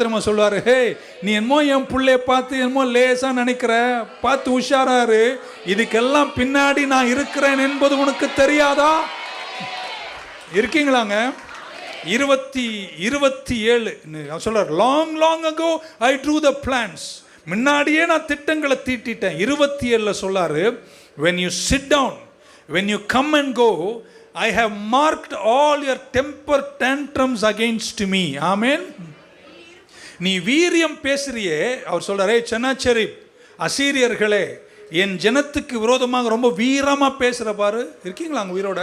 தெரியுமா சொல்லுவாரு, ஹே நீ என்னமோ என் பிள்ளைய பார்த்து என்னமோ லேசா நினைக்கிற, பார்த்து உஷாராரு, இதுக்கெல்லாம் பின்னாடி நான் இருக்கிறேன் என்பது உனக்கு தெரியாதா? இருக்கீங்களாங்க? 27 சொல்றார், long long ago I drew the plans. முன்னாடியே நான் திட்டங்களை தீட்டிட்டேன். 27 சொல்லாரு, when you sit down, when you come and go, I have marked all your temper tantrums against me. Amen. நீ வீரியம் பேசுறியே, அவர் சொல்றாரே, சென்னாச்சரி அசீரியர்களே, என் ஜனத்துக்கு விரோதமாக ரொம்ப வீரமா பேசுற பாரு. இருக்கீங்களா அங்க உயிரோட?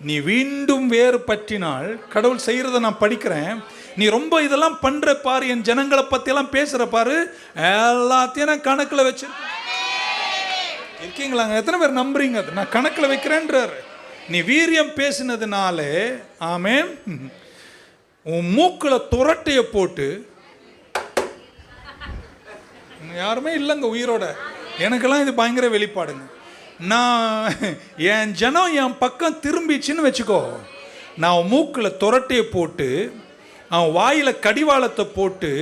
நீ மீண்டும் வேறு பற்றினால், கடவுள் செய்யறத நான் படிக்கிறேன், நீ ரொம்ப இதெல்லாம் பண்ற பாரு, என் ஜனங்களை பத்தி எல்லாம் பேசுற பாரு, எல்லாத்தையும் நான் கணக்குல வச்சிருக்கேன். இருக்கீங்களாங்க? எத்தனை பேர் நம்புறீங்க? நான் கணக்குல வைக்கிறேன்றாரு. நீ வீரியம் பேசினதுனாலே, ஆமென், உன் மூக்குல துரட்டைய போட்டு, யாருமே இல்லைங்க உயிரோட, எனக்கெல்லாம் இது பயங்கர வெளிப்பாடுங்க. நான் என் ஜனம் என் பக்கம் திரும்பிச்சுன்னு வச்சுக்கோ, நான் மூக்கில் துரட்டையை போட்டு, அவன் வாயில கடிவாளத்தை போட்டு,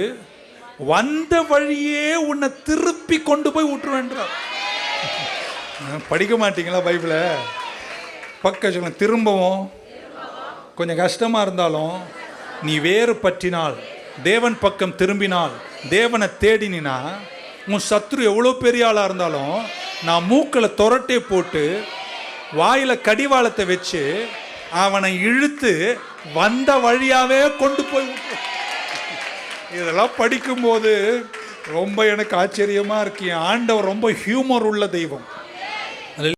வந்த வழியே உன்னை திருப்பி கொண்டு போய் விட்டுருவேன்றார். படிக்க மாட்டீங்களா பைபிளை? பக்கம் சொல்லுங்க, திரும்பவும் கொஞ்சம் கஷ்டமா இருந்தாலும் நீ வேறு பற்றினால், தேவன் பக்கம் திரும்பினால், தேவனை தேடினா, உன் சத்ரு எவ்வளோ பெரிய ஆளாக இருந்தாலும் நான் மூக்கில் துரட்டை போட்டு வாயில கடிவாளத்தை வச்சு அவனை இழுத்து வந்த வழியாவே கொண்டு போய் விட்டு. இதெல்லாம் படிக்கும்போது ரொம்ப எனக்கு ஆச்சரியமா இருக்கு. ஆண்டவர் ரொம்ப ஹியூமர் உள்ள தெய்வம்.